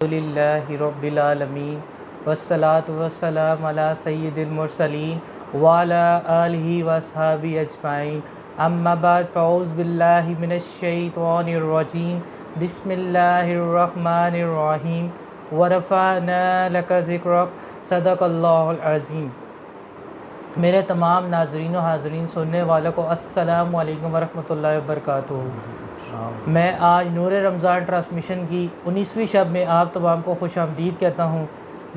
للہ رب العالمین والصلاة والسلام علی سید المرسلین وعلی آلہ واصحابہ اجمعین اما بعد فاعوذ باللہ من الشیطان الرجیم بسم اللہ الرحمن الرحیم ورفعنا لک ذکرک صدق اللہ العظیم۔ میرے تمام ناظرین و حاضرین سننے والوں کو السلام علیکم ورحمۃ اللہ وبرکاتہ۔ میں آج نور رمضان ٹرانسمیشن کی 19ویں شب میں آپ تمام کو خوش آمدید کہتا ہوں۔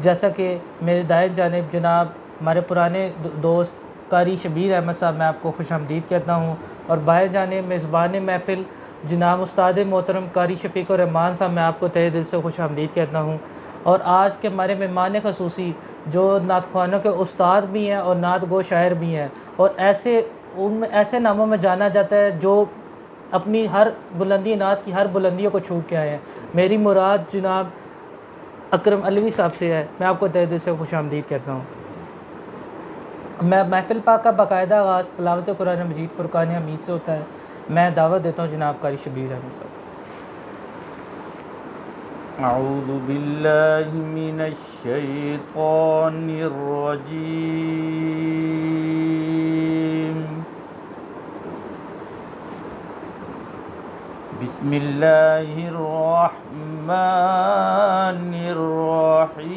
جیسا کہ میرے دائیں جانب جناب ہمارے پرانے دوست قاری شبیر احمد صاحب، میں آپ کو خوش آمدید کہتا ہوں، اور بائیں جانب میزبان محفل جناب استاد محترم قاری شفیق الرحمان صاحب، میں آپ کو تہہ دل سے خوش آمدید کہتا ہوں۔ اور آج کے ہمارے مہمان خصوصی جو نعت خوانوں کے استاد بھی ہیں اور نعت گو شاعر بھی ہیں، اور ایسے ناموں میں جانا جاتا ہے جو اپنی ہر بلندی نعت کی ہر بلندیوں کو چھو کے آئے ہیں۔ میری مراد جناب اکرم علوی صاحب سے ہے، میں آپ کو تہہ دل سے خوش آمدید کہتا ہوں۔ میں محفل پاک کا باقاعدہ آغاز تلاوت قرآن مجید فرقان حمید سے ہوتا ہے۔ میں دعوت دیتا ہوں جناب قاری شبیر احمد صاحب۔ اعوذ باللہ من الشیطان الرجیم، بسم اللہ الرحمن الرحیم۔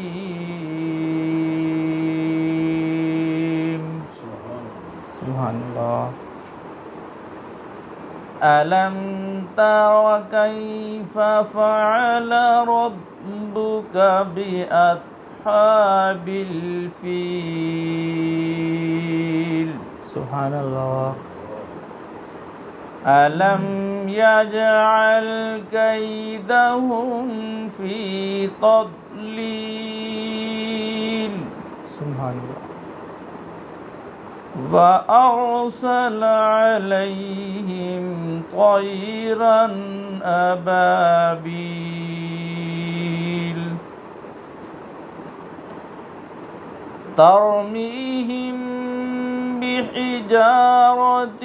سبحان اللہ۔ أَلَمْ تَرَ كَيْفَ فَعَلَ رَبُّكَ بِأَصْحَابِ الْفِيلِ سبحان اللہ۔ أَلَمْ يَجْعَلْ كَيْدَهُمْ فِي تَضْلِيلٍ سبحان اللہ۔ وَأَرْسَلَ عَلَيْهِمْ طَيْرًا أَبَابِيلَ تَرْمِيهِمْ بِحِجَارَةٍ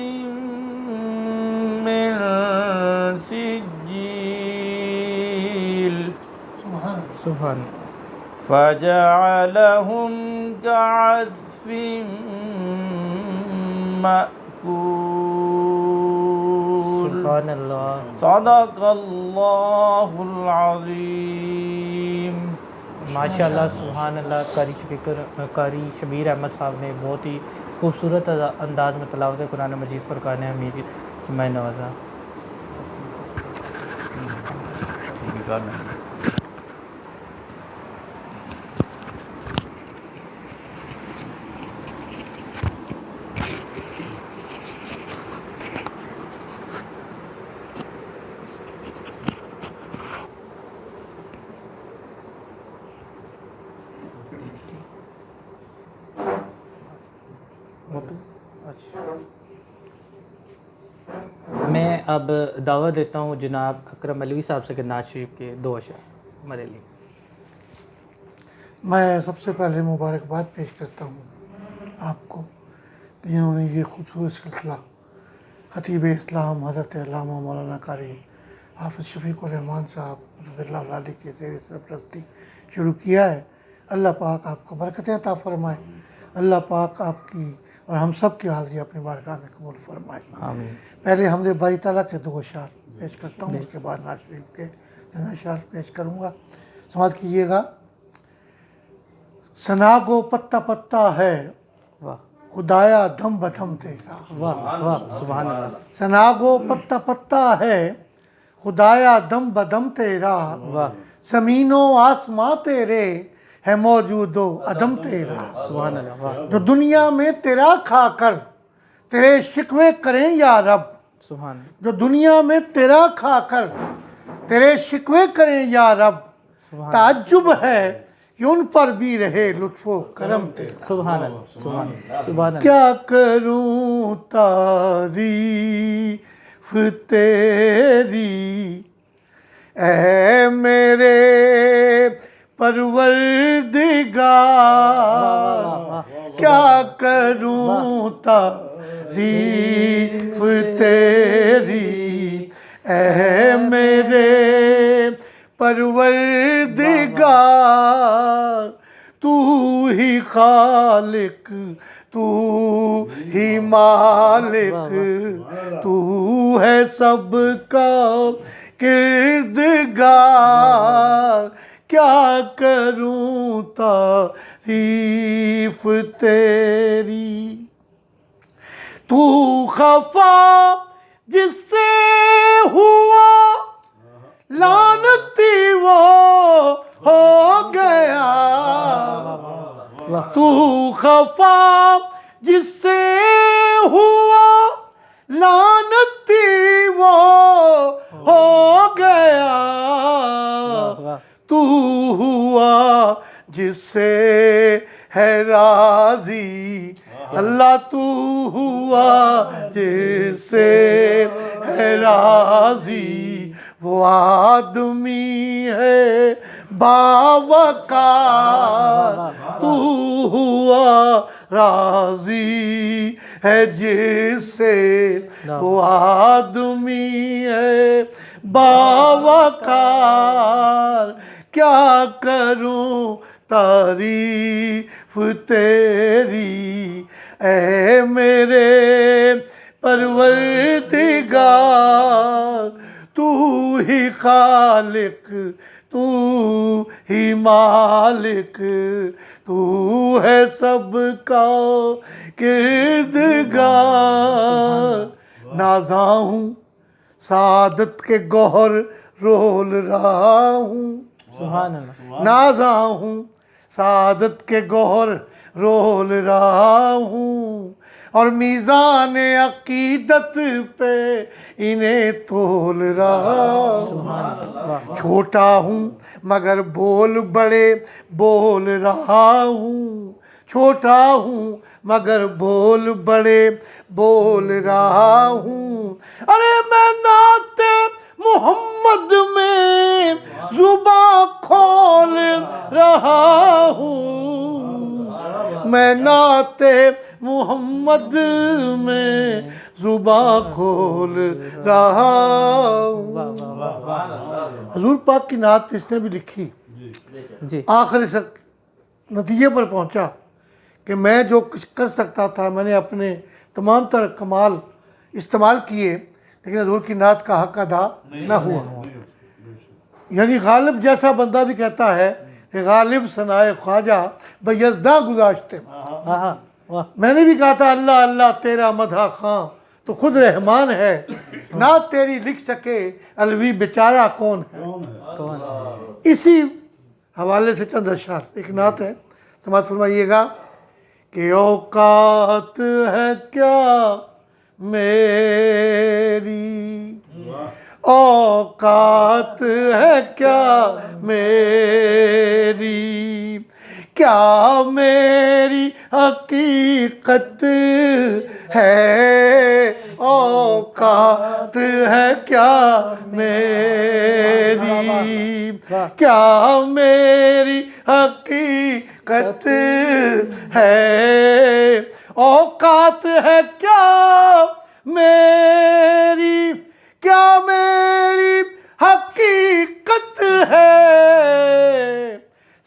مِّن سِجِّيلٍ سبحان فَجَعَلَهُمْ كَعَصْفٍ مأکول۔ سبحان اللہ۔ صدق اللہ العظیم۔ ماشاءاللہ، سبحان اللہ۔ قاری شبیر احمد صاحب نے بہت ہی خوبصورت انداز میں تلاوت قرآن مجید فرقان حمید سے میں نوازا۔ میں اب دعوت دیتا ہوں جناب اکرم علوی صاحب سے کہ نعت شریف کے دو اشعار ہمارے لیے۔ میں سب سے پہلے مبارکباد پیش کرتا ہوں آپ کو، جنہوں نے یہ خوبصورت سلسلہ خطیب اسلام حضرت علامہ مولانا قاری حافظ شفیق الرحمان صاحب رضی اللہ علیہ کے زیر سرپرستی شروع کیا ہے۔ اللہ پاک آپ کو برکتیں عطا فرمائے، اللہ پاک آپ کی اور ہم سب کی حاضری اپنی بارگاہ میں قبول فرمائے۔ آمین۔ پہلے حمد باری تعالیٰ کے دو اشعار پیش کرتا ہوں، اس کے بعد نعت شریف کے چند اشعار پیش کروں گا، سماعت کیجیے گا۔ ثنا گو پتا پتا ہے واہ خدایا دم بدم تیرا، واہ واہ، سبحان اللہ۔ ثنا گو پتا پتا ہے خدایا دم بدم تیرا، واہ، زمین و آسماں تیرے ہے موجود و عدم تیرا، سبحان اللہ۔ واہ، جو دنیا میں تیرا کھا کر تیرے شکوے کریں یا رب، سبحان اللہ، جو دنیا میں تیرا کھا کر تیرے شکوے کریں یا رب، تعجب ہے کہ ان پر بھی رہے لطف و کرم تیرا۔ سبحان اللہ، سبحان اللہ، سبحان اللہ۔ کیا کروں تعریف تیری اے میرے پروردگار، کیا کروں تعریف تیری اے میرے پروردگار تو ہی خالق تو ہی مالک تو ہے سب کا کردگار کیا کروں تعریف تیری تو خفا جس سے ہوا لعنتی وہ ہو گیا تو خفا جس سے ہوا لعنتی وہ ہو گیا تو ہوا جس سے ہے راضی اللہ تو ہوا جس سے ہے راضی وہ آدمی ہے باوقار تو ہوا راضی ہے جس سے وہ آدمی ہے باوقار کیا کروں تعریف تیری اے میرے پروردگار تو ہی خالق تو ہی مالک تو ہے سب کا کردگار نازاں ہوں سعادت کے گوہر رول رہا ہوں سبحان اللہ نازاں ہوں سعادت کے گوہر رول رہا ہوں اور میزان عقیدت پہ انہیں تول رہا ہوں چھوٹا ہوں مگر بول بڑے بول رہا ہوں چھوٹا ہوں مگر بول بڑے بول رہا ہوں ارے میں نعت محمد میں زباں کھول رہا ہوں میں نعت محمد میں زباں کھول رہا ہوں حضور پاک کی نعت اس نے بھی لکھی جی آخر اس نتیجے پر پہنچا کہ میں جو کچھ کر سکتا تھا میں نے اپنے تمام تر کمال استعمال کیے لیکن حضور کی نعت کا حق ادا نہ ہوا یعنی غالب جیسا بندہ بھی کہتا ہے کہ غالب ثنائے خواجہ بیزداں گذاشتے میں نے بھی کہا تھا اللہ اللہ تیرا مدح خاں تو خود رحمان ہے نعت تیری لکھ سکے الوی بیچارہ کون ہے اسی حوالے سے چند اشعار ایک نعت ہے سماعت فرمائیے گا کہ اوقات ہے کیا میری اوقات ہے کیا میری کیا میری حقیقت ہے اوقات ہے کیا میری کیا میری حقیقت ہے اوقات ہے کیا میری کیا میری حقیقت ہے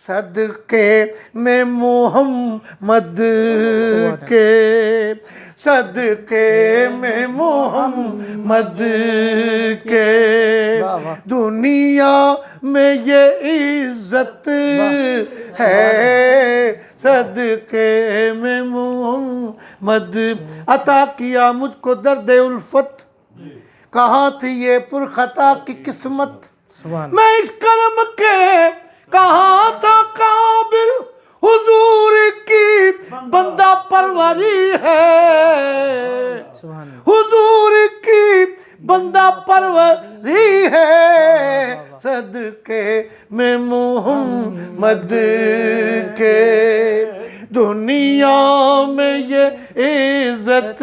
صدقے میں محمد کے صدقے میں محمد کے دنیا میں یہ عزت ہے صدقے میں محمد عطا کیا مجھ کو درد الفت کہاں تھی یہ پرخطا کی قسمت میں اس کرم کے کہاں تھا قابل حضور کی بندہ پروری ہے حضور کی بندہ پروری ہے صدقے میں محمد کے دنیا میں یہ عزت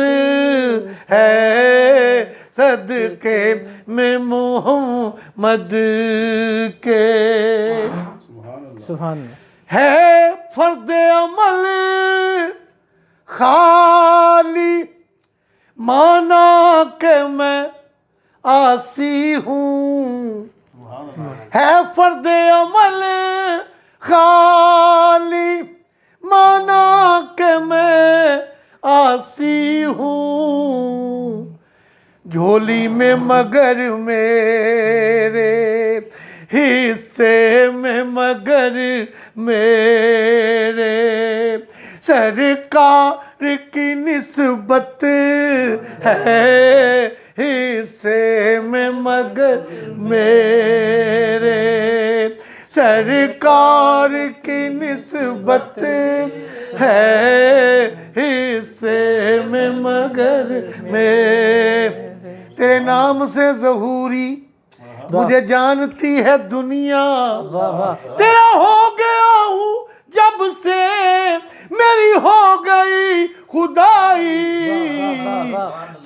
ہے صدقے میں محمد کے سبحان اللہ ہے فرد عمل خالی مانا کہ میں عاصی ہوں ہے فرد عمل خالی مانا کہ میں آسی ہوں، جھولی میں مگر میرے حصے میں مگر میرے سرکار کی نسبت ہے حصے میں مگر میرے سرکار کی نسبت ہے حصے میں مگر میرے تیرے نام سے ظہوری مجھے جانتی ہے دنیا، واہ واہ تیرا ہو گیا ہوں جب سے میری ہو گئی خدائی،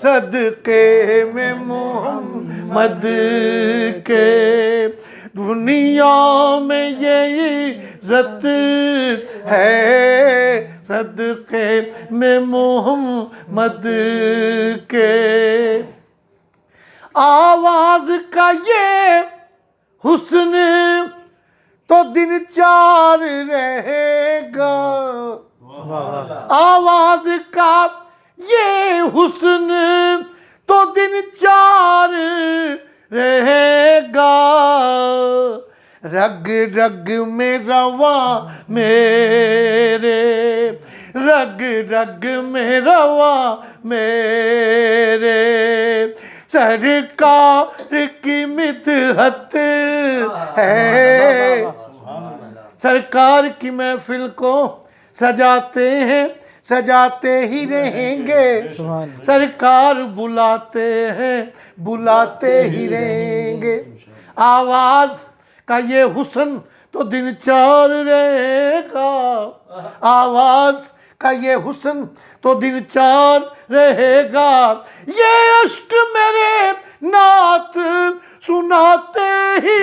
صدقے میں محمد کے دنیا میں یہ عزت ہے، صدقے میں محمد کے آواز کا یہ حسن تو دن چار رہے گا، آواز کا یہ حسن تو دن چار رہے گا، رگ رگ میں رواں میرے، رگ رگ میں رواں میرے سرکار کی مدحت ہے، سرکار کی محفل کو سجاتے ہیں سجاتے ہی رہیں گے، سرکار بلاتے ہیں بلاتے ہی رہیں گے، آواز کا یہ حسن تو دن چار رہے گا، آواز کا یہ حسن تو دن چار رہے گا، یہ عشق میرے نعت سناتے ہی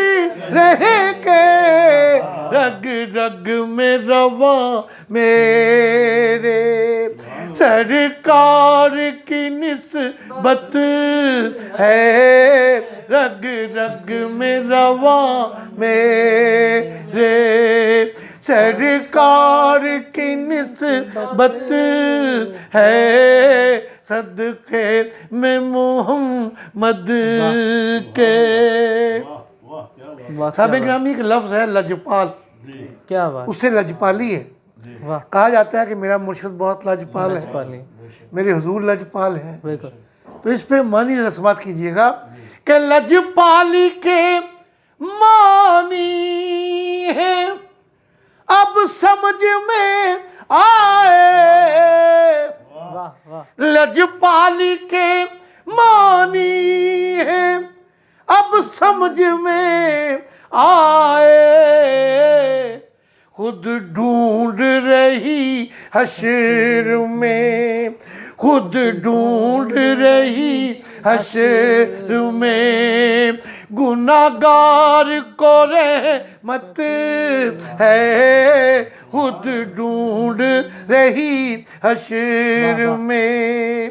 رہیں گے، رگ رگ میں رواں میرے سرکار کی نسبت ہے، رگ رگ میں رواں میرے سرکار کی نسبت ہے، صدقے میں محمد کے۔ صاحب گرامی کا لفظ ہے لجپال، کیا بات، اس سے لجپالی ہے، واہ کہا جاتا ہے کہ میرا مرشد بہت لجپال ہے، پالی میرے حضور لجپال ہیں، بالکل تو اس پہ معنی ذرا سماعت کیجئے گا کہ لجپالی کے معنی ہے اب سمجھ میں آئے، واہ واہ لجپالی کے معنی ہے اب سمجھ میں آئے، خود ڈھونڈ رہی حشر میں، خود ڈھونڈ رہی حشر میں، گناہگار کو رحمت ہے، خود ڈھونڈ رہی حشر میں،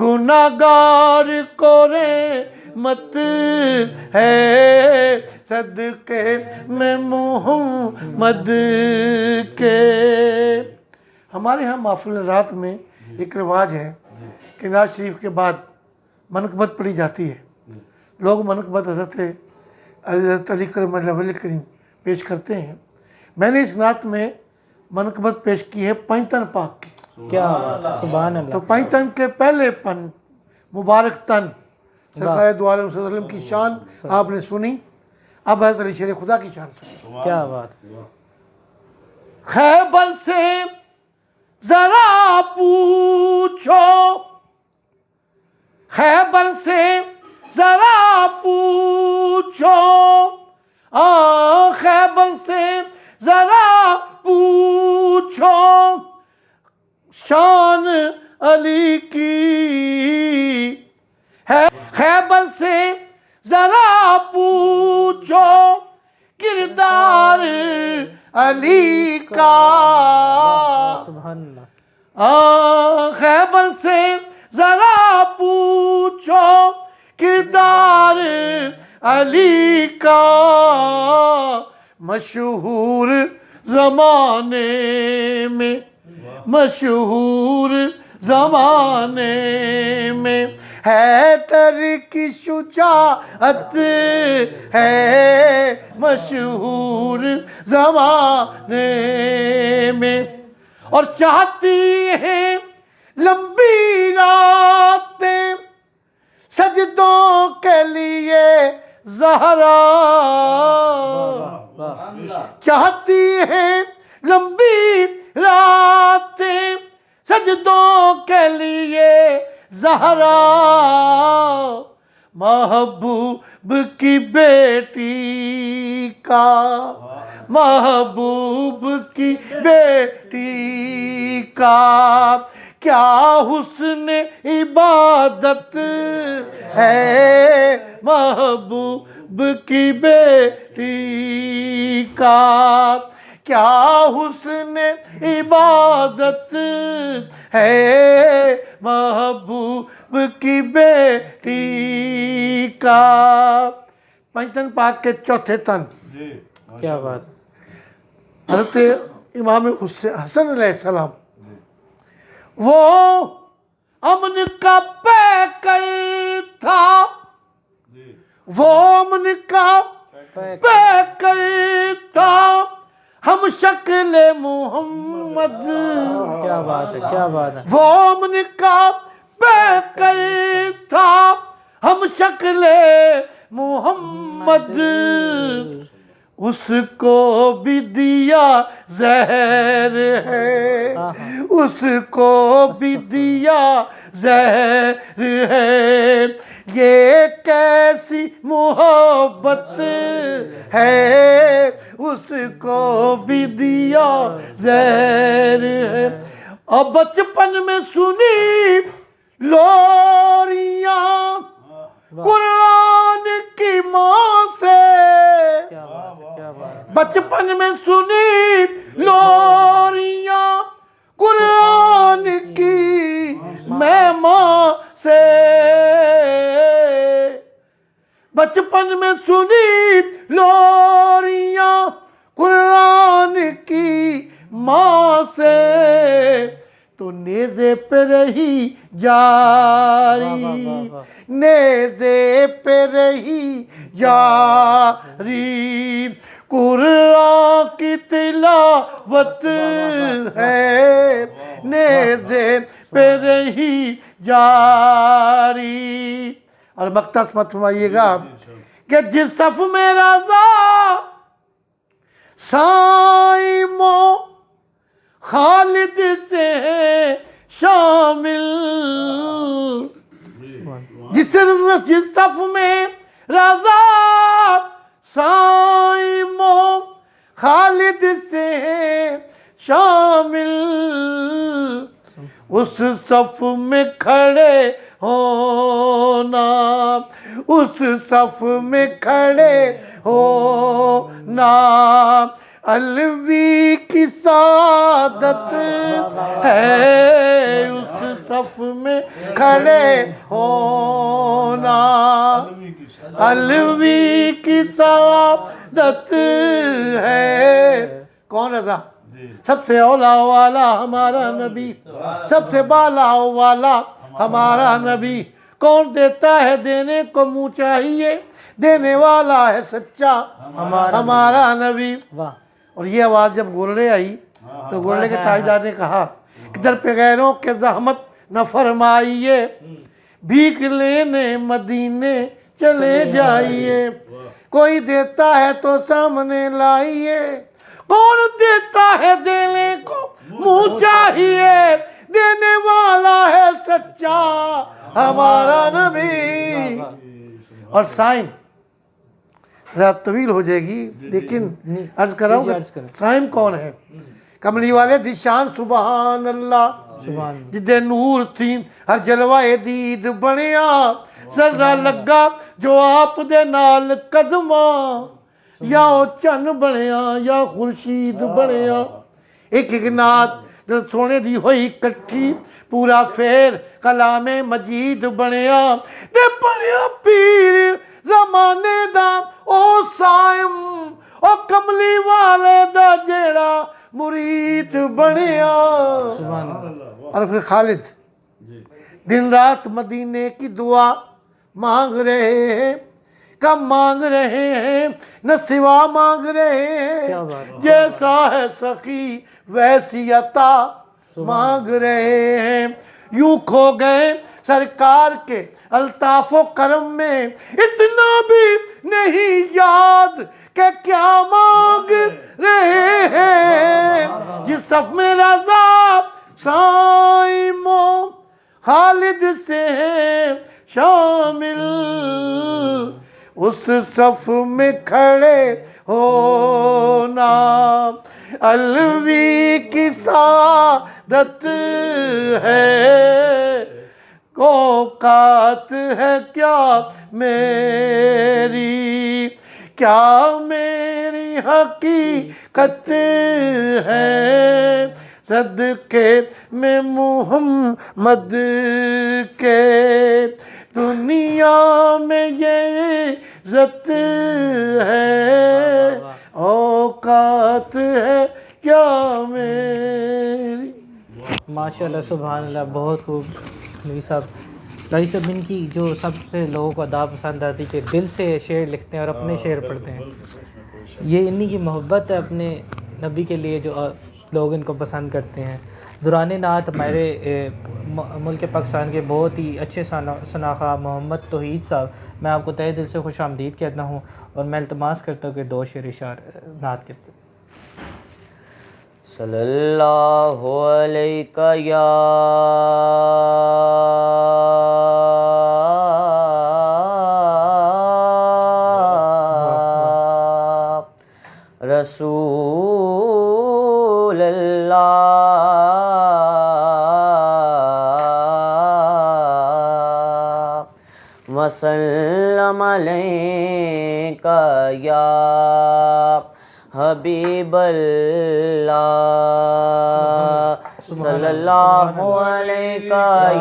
گناہگار کو رحمت ہے، صدقے میں محمد کے۔ ہمارے ہاں محفل رات میں ایک رواج ہے کہ نعت شریف کے بعد منقبت پڑھی جاتی ہے، لوگ منقبت حضرت علی کرم اللہ وجہ کریم پیش کرتے ہیں، میں نے اس نعت میں منقبت پیش کی ہے پنجتن پاک کی، کیا بات، سبحان اللہ، تو پنجتن کے پہلے پن مبارک تن سرکار دو عالم صلی اللہ علیہ وسلم کی شان آپ نے سنی، اب حضرت علی شیر خدا کی شان سنی۔ کیا بات، خیبر سے ذرا پوچھو، خیبر سے ذرا پوچھو، خیبر سے ذرا پوچھو شان علی کی ہے، خیبر سے ذرا پوچھو کردار علی کا، سبحان اللہ، خیبر سے ذرا پوچھو کردار علی کا مشہور زمانے میں، مشہور زمانے میں، حیدر کی شجاعت ہے مشہور زمانے میں، اور چاہتی ہیں لمبی راتیں سجدوں کے لیے زہرا، چاہتی ہیں لمبی راتیں سجدوں کے لیے زہرا، محبوب کی بیٹی کا، محبوب کی بیٹی کا کیا حسن عبادت ہے، محبوب کی بیٹی کا کیا حسن عبادت ہے، محبوب کی بیٹی کا۔ پنجتن پاک کے چوتھے تن، کیا بات ہے۔ حضرت امام حسن علیہ السلام وہ امن کا پیکر تھا، وہ امن کا پیکر تھا، ہم شکل محمد، کیا بات ہے، کیا بات ہے۔ وہ امن کا پیکر تھا، ہم شکل محمد، اس کو بھی دیا زہر ہے، اس کو بھی دیا زہر ہے، یہ کیسی محبت ہے، اس کو بھی دیا زہر ہے۔ اور بچپن میں سنی لوریاں قرآن کی ماں سے، کیا بات ہے، کیا بات ہے۔ بچپن میں سنی لوریاں قرآن کی میں ماں سے، بچپن میں سنی لوریاں قرآن کی ماں سے، تو نیزے پہ رہی جاری، نیزے پہ رہی جاری، قرآن کی تلاوت ہے، نیزے پہ رہی جاری۔ اور مقتص مت فرمائیے گا کہ جس صف میں رضا سائم و خالد سے شامل، جس صف میں رضا سائم و خالد سے شامل، اس صف میں کھڑے ہونا، اس صف میں کھڑے ہونا علوی کی سعادت ہے، اس صف میں کھڑے ہونا علوی کی سعادت ہے۔ کون رضا؟ سب سے اولا والا ہمارا نبی، سب سے بالا والا ہمارا نبی، کون دیتا ہے دینے کو منہ چاہیے، دینے والا ہے سچا ہمارا نبی۔ واہ۔ اور یہ آواز جب گولڑے آئی تو گولڑے کے تاجدار نے کہا کہ در پہ غیروں کے زحمت نہ فرمائیے، بھیک لینے مدینے چلے جائیے، کوئی دیتا ہے تو سامنے لائیے، کون دیتا ہے دینے کو منہ چاہیے، دینے والا ہے سچا ہمارا نبی۔ اور سائم ذرا طویل ہو جائے گی لیکن عرض کر رہا ہوں کہ سائم کون ہے؟ کملی والے دی شان سبحان اللہ، جدے نور تھی ہر جلوہ دید بنیا، ذرہ لگا جو آپ دے نال قدماں، یا او چن بنیا یا خورشید بنیا، ایک ایک نات جب سونے دی ہوئی کٹھی، پورا پھر کلام مجید بنیا، تے بنیا پیر زمانے دا او سائم او کملی والے دا جیڑا مرید بنیا. اور پھر خالد دن رات مدینے کی دعا مانگ رہے ہیں. کب مانگ رہے ہیں؟ نہ سوا مانگ رہے ہیں. جیسا ہے سخی ویسی عطا مانگ رہے ہیں. یوں کھو گئے سرکار کے الطاف و کرم میں، اتنا بھی نہیں یاد کہ کیا مانگ رہے ہیں. جس صف میں رضا سائم و خالد سے ہیں شامل، اس صف میں کھڑے ہونا الوی کی سعادت ہے. اوقات ہے کیا میری، کیا میری حقیقت ہے، صدقے میں محمد کے دنیا میں یہ عزت ہے، اوقات ہے کیا میری. ماشاءاللہ سبحان اللہ، بہت خوب نبی صاحب. قاری صاحب ان کی جو سب سے لوگوں کو ادا پسند آتی کہ دل سے شعر لکھتے ہیں اور اپنے شعر پڑھتے ہیں، یہ انہی کی محبت ہے اپنے نبی کے لیے جو لوگ ان کو پسند کرتے ہیں. دوران نعت ہمارے ملک پاکستان کے بہت ہی اچھے شناخواہ محمد توحید صاحب، میں آپ کو تہہ دل سے خوش آمدید کہتا ہوں اور میں التماس کرتا ہوں کہ دو شعر اشعار نعت کرتے ہیں. صلی اللہ علیہ یا رسول اللہ وسلم علیک یا حبیب اللہ صلی اللہ علیہ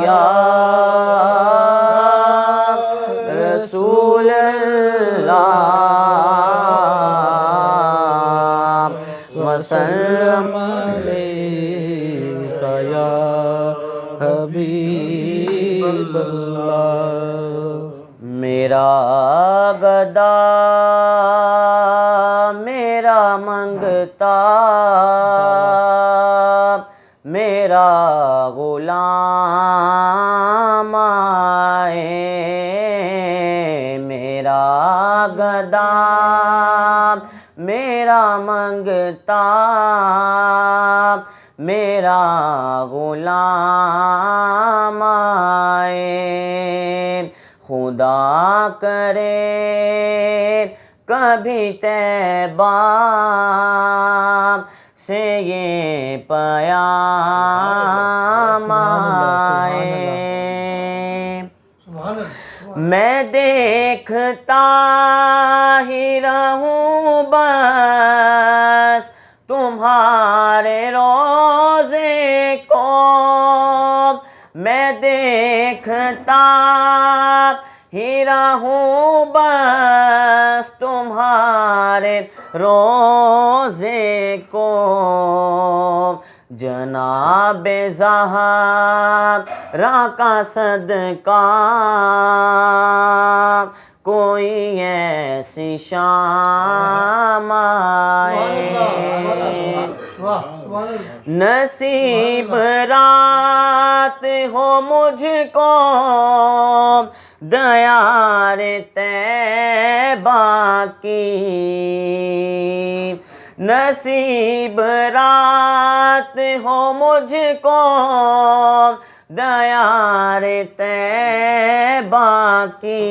یا رسول اللہ وسلم علیک یا حبیب اللہ. میرا گدا میرا منگتا میرا غلام آئے، میرا گدا میرا منگتا میرا غلام آئے. خدا کرے کبھی طیبہ سے یہ پیام آئے. میں دیکھتا ہی رہوں بس تمہارے روزے کو، میں دیکھتا ہی رہوں بس تمہارے روزے کو. جناب زہرا کا صدقہ کوئی ایسی شام آئے. نصیب رات ہو مجھ کو دیار طیبہ کی، نصیب رات ہو مجھ کو دیار طیبہ کی.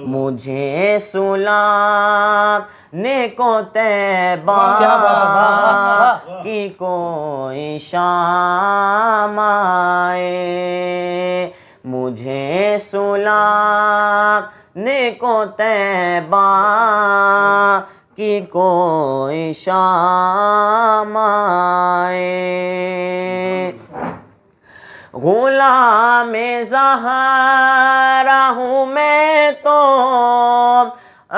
مجھے سلانے کو طیبہ کی کوئی شام آئے، مجھے سلانے کو طیبہ کی کوئی شام آئے. غلام زہرا ہوں میں تو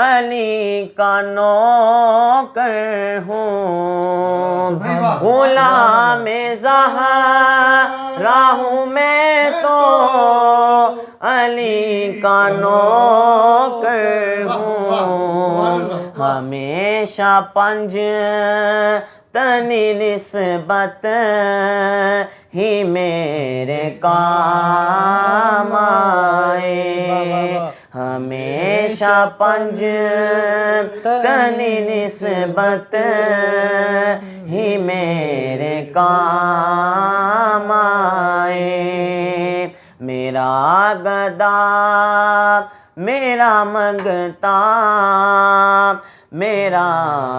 علی کا نوکر ہوں، غلام زہرا ہوں میں تو علی کا نوکر ہوں، ہمیشہ پنج تنی نسبت ہی میرے کام آئے، ہمیشہ پنج تنی نسبت ہی میرے کام آئے، میرا گدا میرا منگتا میرا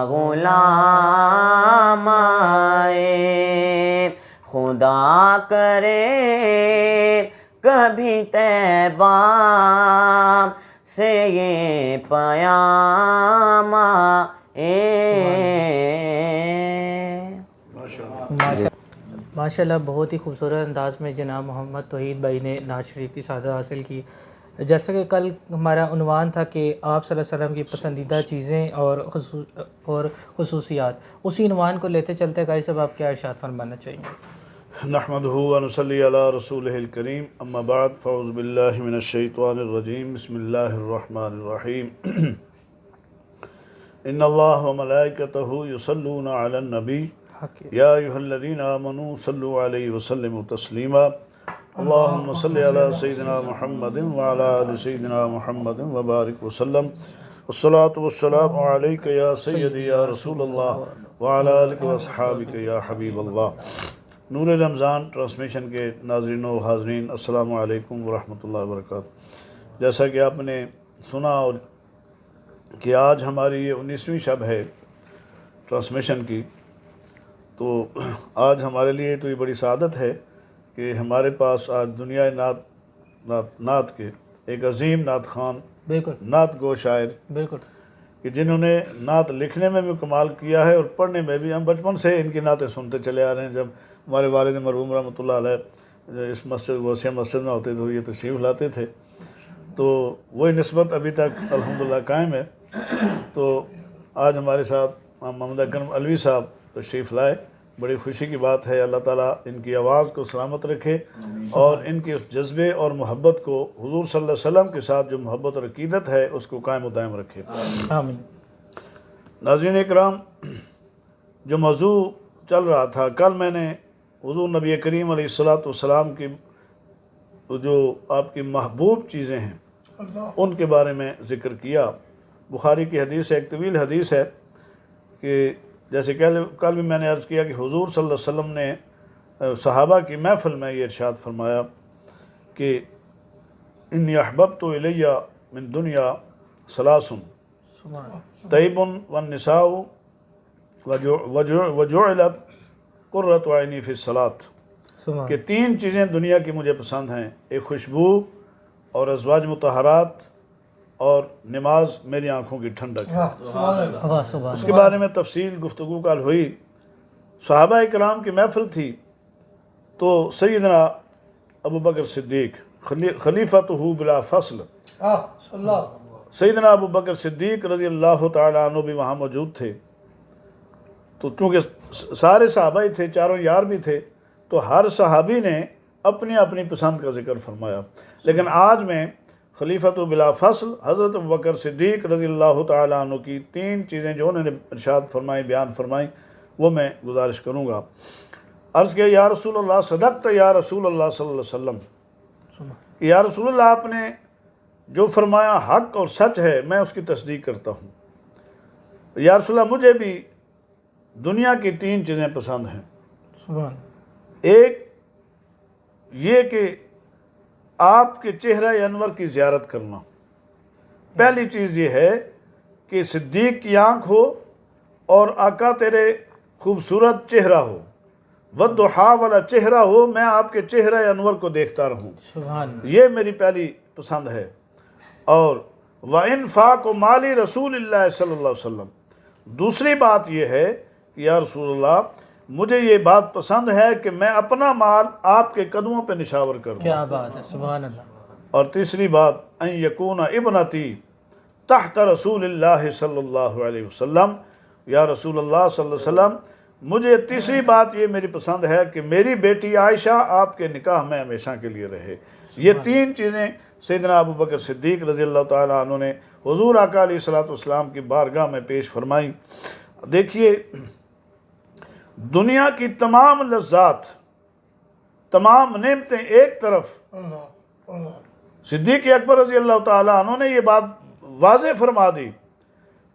غلام آئے، خدا کرے کبھی طیبہ سے یہ پیام آئے۔ ماشاءاللہ بہت ہی خوبصورت انداز میں جناب محمد توحید بھائی نے نعت شریف کی سعادت حاصل کی۔ جیسا کہ کل ہمارا عنوان تھا کہ آپ صلی اللہ علیہ وسلم کی پسندیدہ چیزیں اور خصوصیات، اسی عنوان کو لیتے چلتے قاری صاحب آپ کیا ارشاد فرمانا چاہیں گے؟ نحمدہ ونصلی علی رسولہ الکریم، اما بعد فاعوذ باللہ من الشیطان الرجیم، بسم اللہ الرحمن الرحیم۔ ان اللہ وملائکتہ یصلون علی النبی یا ایہا الذین آمنوا صلوا علیہ وسلموا تسلیما، اللہم صلی علی سیدنا محمد وعلی آل سیدنا محمد وبارک وسلم، والصلاة والسلام علیک یا سیدی یا رسول اللہ وعلی آلک واصحابک یا حبیب اللہ۔ نور رمضان ٹرانسمیشن کے ناظرین و حاضرین، السلام علیکم ورحمۃ اللہ وبرکاتہ۔ جیسا کہ آپ نے سنا اور کہ آج ہماری یہ 19ویں شب ہے ٹرانسمیشن کی، تو آج ہمارے لیے تو یہ بڑی سعادت ہے کہ ہمارے پاس آج دنیا نعت کے ایک عظیم نعت خوان، بالکل نعت گو شاعر، بالکل، کہ جنہوں نے نعت لکھنے میں بھی کمال کیا ہے اور پڑھنے میں بھی۔ ہم بچپن سے ان کی نعتیں سنتے چلے آ رہے ہیں۔ جب ہمارے والد مرحوم رحمۃ اللہ علیہ اس مسجد وسیع مسجد میں ہوتے تو یہ تشریف لاتے تھے، تو وہی نسبت ابھی تک الحمدللہ قائم ہے۔ تو آج ہمارے ساتھ محمد اکرم علوی صاحب تشریف لائے، بڑی خوشی کی بات ہے۔ اللہ تعالیٰ ان کی آواز کو سلامت رکھے اور ان کے اس جذبے اور محبت کو، حضور صلی اللہ علیہ وسلم کے ساتھ جو محبت اور عقیدت ہے، اس کو قائم و دائم رکھے۔ آمین۔ ناظرین اکرام، جو موضوع چل رہا تھا، کل میں نے حضور نبی کریم علیہ السلام کی جو آپ کی محبوب چیزیں ہیں ان کے بارے میں ذکر کیا۔ بخاری کی حدیث ہے، ایک طویل حدیث ہے، کہ جیسے کل بھی میں نے عرض کیا کہ حضور صلی اللہ علیہ وسلم نے صحابہ کی محفل میں یہ ارشاد فرمایا کہ انی احببت الی من دنیا ثلاث طیب والنساء وجعلت قرۃ عینی فی الصلاۃ، کہ تین چیزیں دنیا کی مجھے پسند ہیں، ایک خوشبو اور ازواج مطہرات اور نماز میری آنکھوں کی ٹھنڈک ہے۔ اس کے بارے میں تفصیل گفتگو کل ہوئی۔ صحابہ کرام کی محفل تھی، تو سیدنا ابو بکر صدیق خلیفتہ بلا فصل، سیدنا ابو بکر صدیق رضی اللہ تعالیٰ عنہ بھی وہاں موجود تھے۔ تو چونکہ سارے صحابہ ہی تھے، چاروں یار بھی تھے، تو ہر صحابی نے اپنی اپنی پسند کا ذکر فرمایا۔ لیکن آج میں خلیفۃ بلا فصل حضرت ابو بکر صدیق رضی اللہ تعالیٰ عنہ کی تین چیزیں جو انہوں نے ارشاد فرمائی، بیان فرمائی، وہ میں گزارش کروں گا۔ عرض کیا، یا رسول اللہ صدقت یا رسول اللہ صلی اللہ علیہ وسلم، کہ یا رسول اللہ آپ نے جو فرمایا حق اور سچ ہے، میں اس کی تصدیق کرتا ہوں۔ یا رسول اللہ مجھے بھی دنیا کی تین چیزیں پسند ہیں۔ ایک یہ کہ آپ کے چہرہ انور کی زیارت کرنا۔ پہلی چیز یہ ہے کہ صدیق کی آنکھ ہو اور آقا تیرے خوبصورت چہرہ ہو، والضحیٰ والا چہرہ ہو، میں آپ کے چہرہ انور کو دیکھتا رہوں، یہ میری پہلی پسند ہے۔ اور وَإِنفَاقُ مَالِ رسول اللہ صلی اللہ علیہ وسلم، دوسری بات یہ ہے کہ یا رسول اللہ مجھے یہ بات پسند ہے کہ میں اپنا مال آپ کے قدموں پہ نشاور کر دوں. کیا بات ہے، سبحان اللہ. اور تیسری بات ان یکون ابنتی تحت رسول اللہ صلی اللہ علیہ وسلم، یا رسول اللہ صلی اللہ علیہ وسلم مجھے تیسری بات یہ میری پسند ہے کہ میری بیٹی عائشہ آپ کے نکاح میں ہمیشہ کے لیے رہے. یہ تین چیزیں سیدنا ابو بکر صدیق رضی اللہ تعالیٰ عنہ نے حضور آقا علیہ الصلوۃ والسلام کی بارگاہ میں پیش فرمائی. دیکھیے، دنیا کی تمام لذات، تمام نعمتیں ایک طرف، صدیق اکبر رضی اللہ تعالیٰ عنہ نے یہ بات واضح فرما دی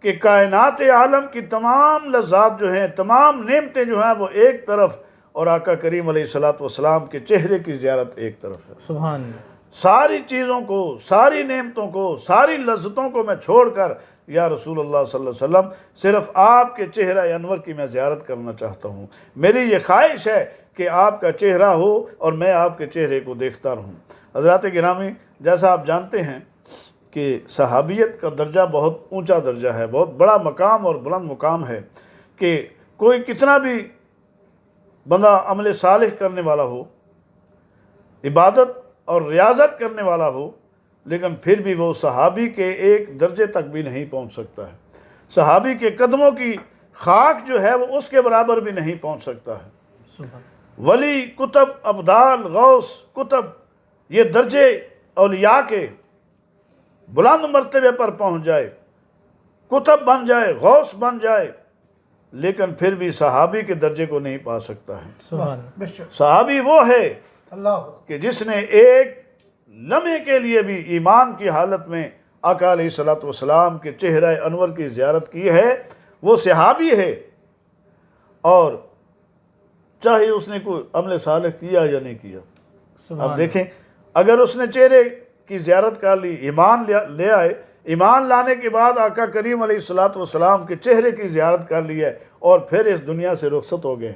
کہ کائنات عالم کی تمام لذات جو ہیں، تمام نعمتیں جو ہیں وہ ایک طرف، اور آقا کریم علیہ الصلوۃ والسلام کے چہرے کی زیارت ایک طرف ہے. سبحان اللہ. ساری چیزوں کو، ساری نعمتوں کو، ساری لذتوں کو میں چھوڑ کر یا رسول اللہ صلی اللہ علیہ وسلم صرف آپ کے چہرہ انور کی میں زیارت کرنا چاہتا ہوں. میری یہ خواہش ہے کہ آپ کا چہرہ ہو اور میں آپ کے چہرے کو دیکھتا رہوں. حضرات گرامی، جیسا آپ جانتے ہیں کہ صحابیت کا درجہ بہت اونچا درجہ ہے، بہت بڑا مقام اور بلند مقام ہے کہ کوئی کتنا بھی بندہ عمل صالح کرنے والا ہو، عبادت اور ریاضت کرنے والا ہو، لیکن پھر بھی وہ صحابی کے ایک درجے تک بھی نہیں پہنچ سکتا ہے. صحابی کے قدموں کی خاک جو ہے وہ اس کے برابر بھی نہیں پہنچ سکتا ہے. سبحان. ولی، کتب، ابدال، غوث، کتب، یہ درجے اولیاء کے بلند مرتبے پر پہنچ جائے، کتب بن جائے، غوث بن جائے، لیکن پھر بھی صحابی کے درجے کو نہیں پا سکتا ہے. سبحان. بے شک صحابی وہ ہے اللہ کہ جس نے ایک لمحے کے لیے بھی ایمان کی حالت میں آقا علیہ الصلوۃ والسلام کے چہرہ انور کی زیارت کی ہے، وہ صحابی ہے. اور چاہے اس نے کوئی عمل صالح کیا یا نہیں کیا. سبحان. اب دیکھیں، اگر اس نے چہرے کی زیارت کر لی، ایمان لے آئے، ایمان لانے کے بعد آقا کریم علیہ الصلوۃ والسلام کے چہرے کی زیارت کر لی ہے اور پھر اس دنیا سے رخصت ہو گئے،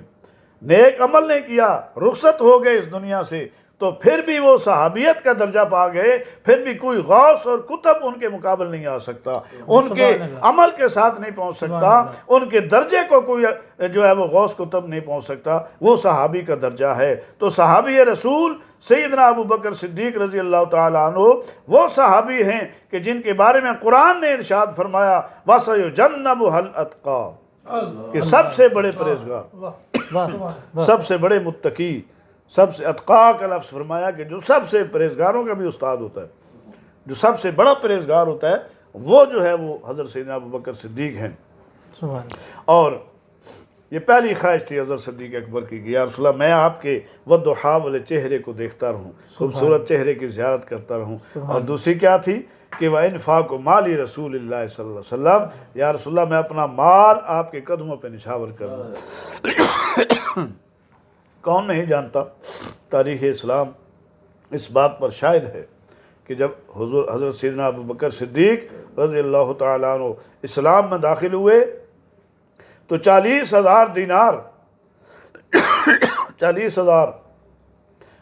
نیک عمل نہیں کیا، رخصت ہو گئے اس دنیا سے، تو پھر بھی وہ صحابیت کا درجہ پا گئے. پھر بھی کوئی غوث اور کتب ان کے مقابل نہیں آ سکتا، ان کے عمل کے ساتھ نہیں پہنچ سکتا، ان کے درجے کو کوئی جو ہے وہ غوث کتب نہیں پہنچ سکتا. وہ صحابی کا درجہ ہے. تو صحابی رسول سیدنا ابو بکر صدیق رضی اللہ تعالیٰ عنہ وہ صحابی ہیں کہ جن کے بارے میں قرآن نے ارشاد فرمایا وَسَيُجَنَّبُهَا الْأَتْقَى، کہ سب سے بڑے پرہیزگار، سب سے بڑے متقی، سب سے اتقا کا لفظ فرمایا کہ جو سب سے پرہیزگاروں کا بھی استاد ہوتا ہے، جو سب سے بڑا پرہیزگار ہوتا ہے، وہ جو ہے وہ حضرت سیدنا ابو بکر صدیق ہیں. سبحان. اور یہ پہلی خواہش تھی حضرت صدیق اکبر کی کہ یا رسول اللہ میں آپ کے والضحیٰ والے چہرے کو دیکھتا رہوں، خوبصورت چہرے کی زیارت کرتا رہوں. اور دوسری کیا تھی کہ وَإِنْفَاقُ مَالِ رسول اللہ صلی اللہ علیہ وسلم، یا رسول اللہ میں اپنا مال آپ کے قدموں پہ نشاور کر دوں. کون نہیں جانتا، تاریخ اسلام اس بات پر شاہد ہے کہ جب حضرت سیدنا ابو بکر صدیق رضی اللہ تعالیٰ عنہ اسلام میں داخل ہوئے تو 40,000 دینار 40,000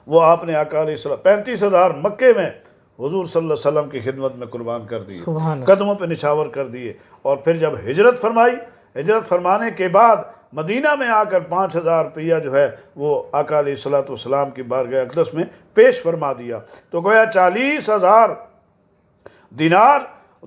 وہ آپ نے آقا علیہ السلام 35,000 مکے میں حضور صلی اللہ علیہ وسلم کی خدمت میں قربان کر دیے، قدموں پہ نشاور کر دیے. اور پھر جب ہجرت فرمائی، ہجرت فرمانے کے بعد مدینہ میں آ کر 5,000 روپیہ جو ہے وہ آقا علیہ الصلوۃ والسلام کی بارگاہ اقدس میں پیش فرما دیا. تو گویا 40,000 دینار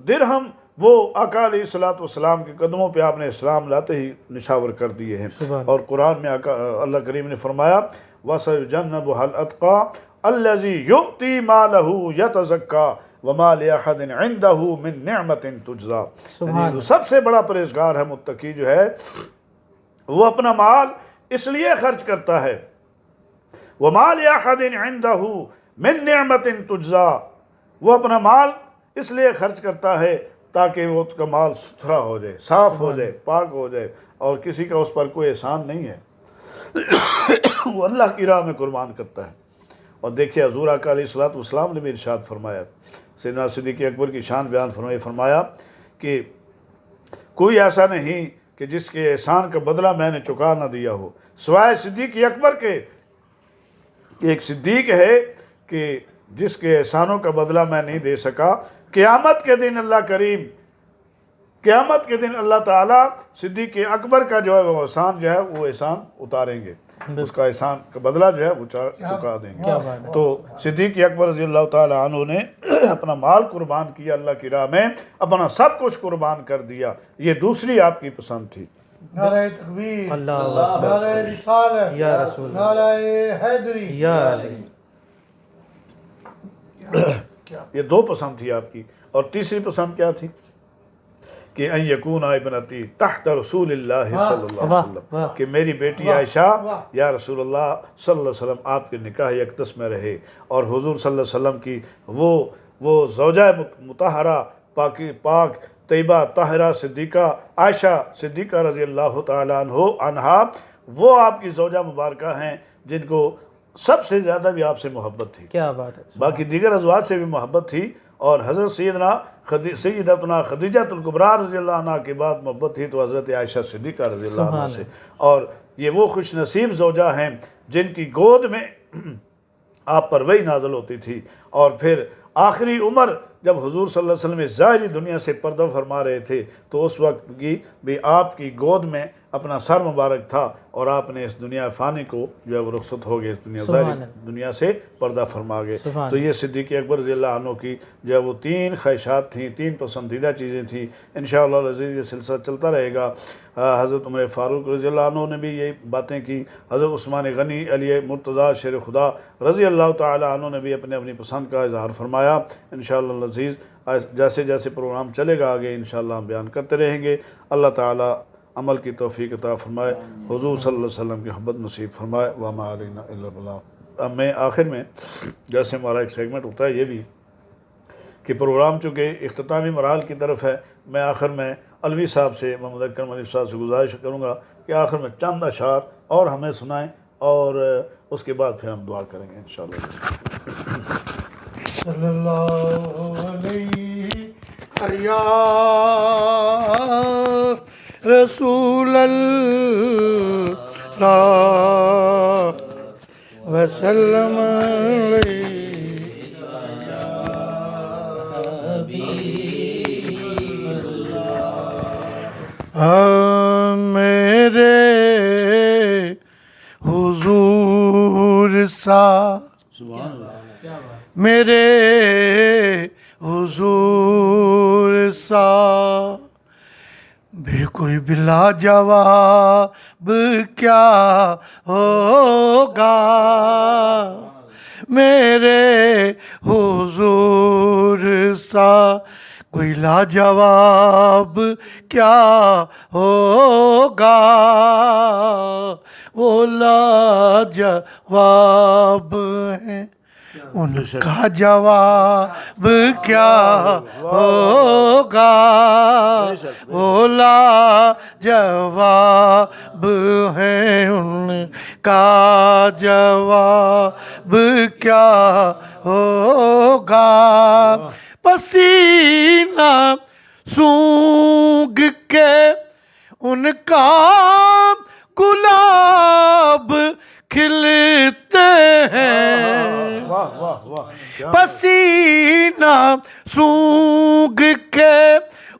درہم وہ آقا علیہ الصلوۃ والسلام کے قدموں پہ آپ نے اسلام لاتے ہی نشاور کر دیے ہیں. اور قرآن میں اللہ کریم نے فرمایا وَسَيُجَنَّبُهَا الْأَتْقَى الَّذِي يُؤْتِي مَالَهُ يَتَزَكَّى وَمَا لِأَحَدٍ عِنْدَهُ مِن نِعْمَةٍ تُجْزَى. یعنی سب سے بڑا پرہیزگار ہے، متقی جو ہے، وہ اپنا مال اس لیے خرچ کرتا ہے وَمَا لِأَحَدٍ عِنْدَهُ مِن نِعْمَةٍ تُجْزَى، وہ اپنا مال اس لیے خرچ کرتا ہے تاکہ وہ اس کا مال ستھرا ہو جائے، صاف ہو جائے، پاک ہو جائے، اور کسی کا اس پر کوئی احسان نہیں ہے. وہ اللہ کی راہ میں قربان کرتا ہے. اور دیکھیے حضور آقا علیہ الصلوۃ والسلام نے بھی ارشاد فرمایا، سیدنا صدیق اکبر کی شان بیان فرمایا کہ کوئی ایسا نہیں کہ جس کے احسان کا بدلہ میں نے چکا نہ دیا ہو سوائے صدیق اکبر کے. ایک صدیق ہے کہ جس کے احسانوں کا بدلہ میں نہیں دے سکا، قیامت کے دن اللہ کریم قیامت کے دن اللہ تعالیٰ صدیق اکبر کا جو ہے وہ احسان جو ہے وہ احسان اتاریں گے، اس کا احسان کا بدلہ جو ہے وہ چکا دیں گے۔ تو صدیق اکبر رضی اللہ تعالیٰ عنہ نے اپنا مال قربان کیا اللہ کی راہ میں، اپنا سب کچھ قربان کر دیا، یہ دوسری آپ کی پسند تھی۔ نعرہ تکبیر، اللہ اکبر، نعرہ رسالت، یا رسول اللہ، نعرہ حیدری۔ یا علی۔ یہ دو پسند تھی آپ کی، اور تیسری پسند کیا تھی کہ ان یکون ابنتی تحت رسول اللہ صلی اللہ علیہ وسلم، کہ میری بیٹی عائشہ یا رسول اللہ صلی اللہ علیہ وسلم آپ کے نکاح اقدس میں رہے، اور حضور صلی اللہ علیہ وسلم کی وہ زوجہ مطہرہ پاک طیبہ طاہرہ صدیقہ عائشہ صدیقہ رضی اللہ تعالیٰ عنہا، وہ آپ کی زوجہ مبارکہ ہیں جن کو سب سے زیادہ بھی آپ سے محبت تھی، کیا بات ہے، باقی دیگر ازواج سے بھی محبت تھی، اور حضرت سیدتنا خدیجہ الکبریٰ رضی اللہ عنہ کے بعد محبت تھی تو حضرت عائشہ صدیقہ رضی اللہ عنہ سے، اور یہ وہ خوش نصیب زوجہ ہیں جن کی گود میں آپ پر وحی نازل ہوتی تھی، اور پھر آخری عمر جب حضور صلی اللہ علیہ وسلم ظاہری دنیا سے پردہ فرما رہے تھے تو اس وقت کی بھی آپ کی گود میں اپنا سر مبارک تھا، اور آپ نے اس دنیا فانی کو جو ہے وہ رخصت ہو گئے، اس دنیا ظاہری دنیا سے پردہ فرما گئے۔ تو یہ صدیق اکبر رضی اللہ عنہ کی جو ہے وہ 3 خواہشات تھیں، 3 پسندیدہ چیزیں تھیں۔ انشاءاللہ العزیز یہ سلسلہ چلتا رہے گا۔ حضرت عمر فاروق رضی اللہ عنہ نے بھی یہ باتیں کی، حضرت عثمان غنی علی مرتضیٰ شیر خدا رضی اللہ تعالی عنہ نے بھی اپنی پسند کا اظہار فرمایا۔ انشاءاللہ العزیز جیسے جیسے پروگرام چلے گا آگے انشاءاللہ ہم بیان کرتے رہیں گے۔ اللہ تعالی عمل کی توفیق عطا فرمائے، حضور صلی اللہ علیہ وسلم کی محبت نصیب فرمائے، وما علینا الا البلاغ۔ اب میں آخر میں جیسے ہمارا ایک سیگمنٹ ہوتا ہے یہ بھی کہ پروگرام چونکہ اختتامی مراحل کی طرف ہے، میں آخر میں علوی صاحب سے، محمد اکرم منیف صاحب سے گزارش کروں گا کہ آخر میں چند اشعار اور ہمیں سنائیں، اور اس کے بعد پھر ہم دعا کریں گے انشاءاللہ۔ صلی اللہ علیہ یا رسول اللہ وسلم میرے حضور سا، میرے حضور سا بھی کوئی بلا جواب کیا ہوگا، میرے حضور سا کوئی لاجواب کیا ہوگا، وہ لاجواب ہیں ان کا جواب کیا ہوگا، وہ لاجواب ہیں ان کا جواب کیا ہوگا، پسینہ سونگھ کے ان کا گلاب کھلتے ہیں، واہ واہ واہ، پسینہ سونگھ کے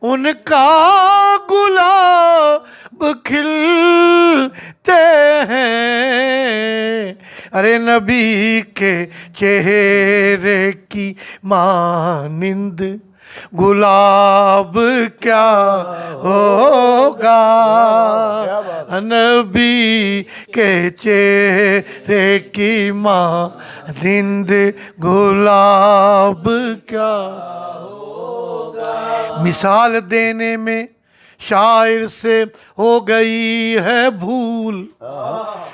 ان کا گلاب کھلتے ہیں، ارے نبی کے چہرے کی مانند گلاب کیا ہوگا، نبی کے چہرے کی مانند گلاب کیا ہوگا، مثال دینے میں شاعر سے ہو گئی ہے بھول،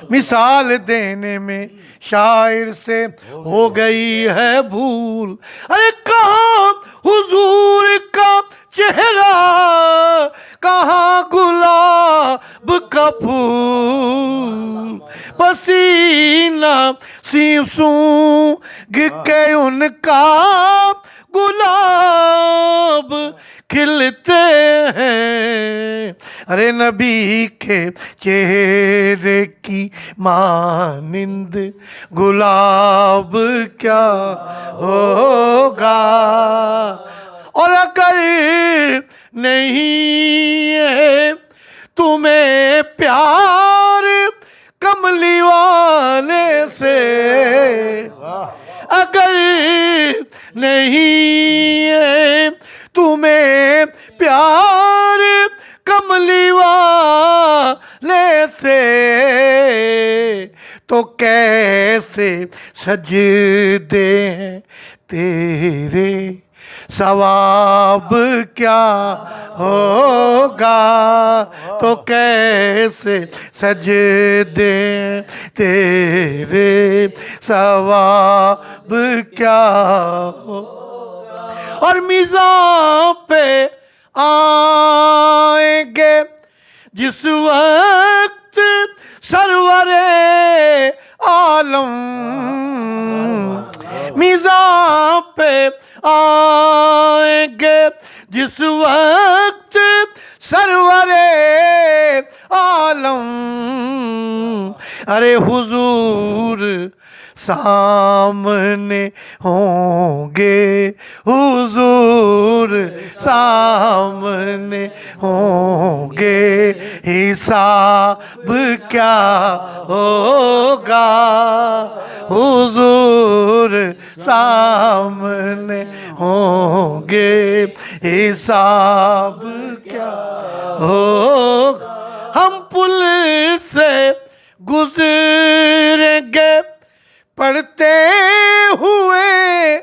مثال دینے میں شاعر سے ہو گئی ہے بھول، ارے کہاں حضور کا چہرہ، کہاں گلاب کا پھول، پسینہ سونگھ کے ان کا گلاب کھلتے ہیں، ارے نبی کے چہرے کی مانند گلاب کیا ہوگا، اور اگر نہیں ہے تمہیں پیار کملی والے سے، اگر نہیں ہے تمہیں پیار کملی والے سے، تو کیسے سجدے ہیں تیرے، ثواب کیا ہوگا، تو کیسے سجدے تیرے، ثواب کیا ہوگا۔ اور میزان پہ آئیں گے جس وقت سرور عالم، میزان پہ آئیں گے جس وقت سرور عالم، ارے حضور سامنے ہوں گے، حضور سامنے ہوں گے، حساب کیا ہوگا، حضور سامنے ہوں گے، حساب کیا ہوگا۔ ہم پل سے گزریں گے پڑھتے ہوئے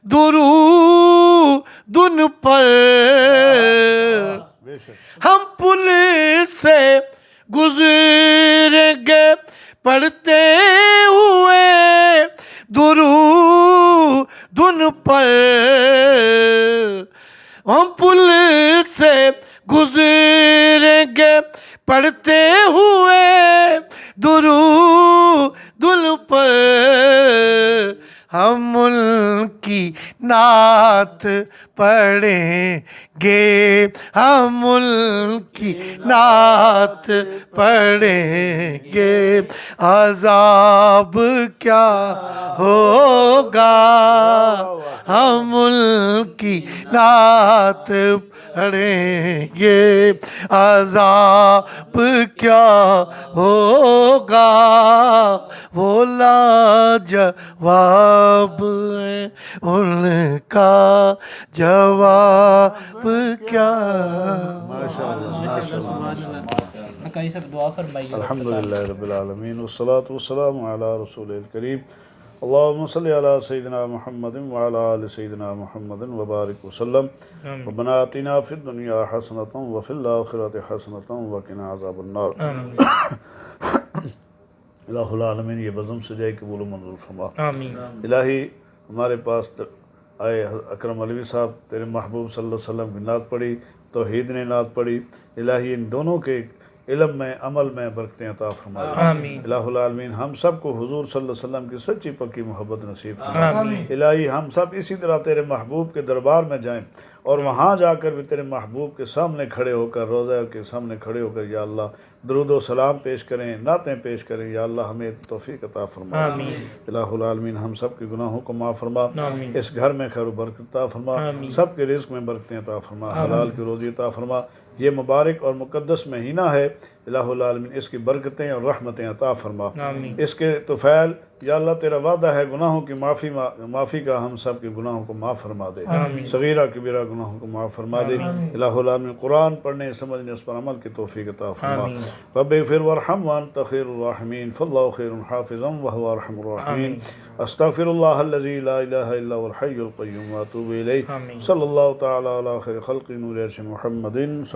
درود ان پر، ہم پل سے گزریں گے پڑھتے ہوئے درود ان پر، ہم پل سے گزریں گے پڑھتے ہوئے درود ان پر، ہم ان کی نعت پڑھیں گے، ہم ان کی نعت پڑھیں گے، عذاب کیا ہوگا، ہم ان کی نعت پڑھیں گے، عذاب کیا ہوگا، وہ لاجواب ہے ان کا جواب کیا۔ قاری صاحب دعا فرمائیے۔ الحمدللہ رب العالمین والصلاة والسلام علی رسول الکریم، اللہم صلی علی سیدنا محمد وعلی آل سیدنا محمد وبارک وسلم، ربنا آتنا فی الدنیا حسنۃ وفی الآخرۃ حسنۃ وقنا عذاب النار۔ الہ العالمین یہ بزم سجائے قبول و منظور فرما۔ آمین۔ الہی ہمارے پاس آئے اکرم علوی صاحب، تیرے محبوب صلی اللہ علیہ وسلم کی نعت پڑھی، توحید نے نعت پڑھی، الہی ان دونوں کے علم میں عمل میں برکتیں عطا فرما۔ آمین۔ الہ العالمین ہم سب کو حضور صلی اللہ علیہ وسلم کی سچی پکی محبت نصیب فرما۔ آمین۔ الہی ہم سب اسی طرح تیرے محبوب کے دربار میں جائیں اور وہاں جا کر بھی تیرے محبوب کے سامنے کھڑے ہو کر، روضہ کے سامنے کھڑے ہو کر یا اللہ درود و سلام پیش کریں، نعتیں پیش کریں، یا اللہ ہمیں توفیق عطا فرما۔ آمین۔ الہ العالمین ہم سب کے گناہوں کو معاف فرما، آمین۔ اس گھر میں خیر و برکت عطا فرما، آمین۔ سب کے رزق میں برکتیں عطا فرما، حلال کی روزی عطا فرما۔ یہ مبارک اور مقدس مہینہ ہے، الہ العالمین اس کی برکتیں اور رحمتیں عطا فرما۔ آمین۔ اس کے طفیل یا اللہ تیرا وعدہ ہے گناہوں کی معافی کا، ہم سب کے گناہوں کو معاف فرما دے، صغیرہ کبیرہ گناہوں کو معاف فرما دے۔ الہ العالمین قرآن پڑھنے سمجھنے اس پر عمل کی توفیق عطا فرما۔ رب اغفر وارحم وانت خیر الراحمین، فاللہ خیر حافظا وہو ارحم الراحمین۔ استغفر اللہ الذی لا الہ الا هو الحی القیوم واتوب الیہ۔ صلی اللہ تعالی علی خیر خلق نور عرش محمد۔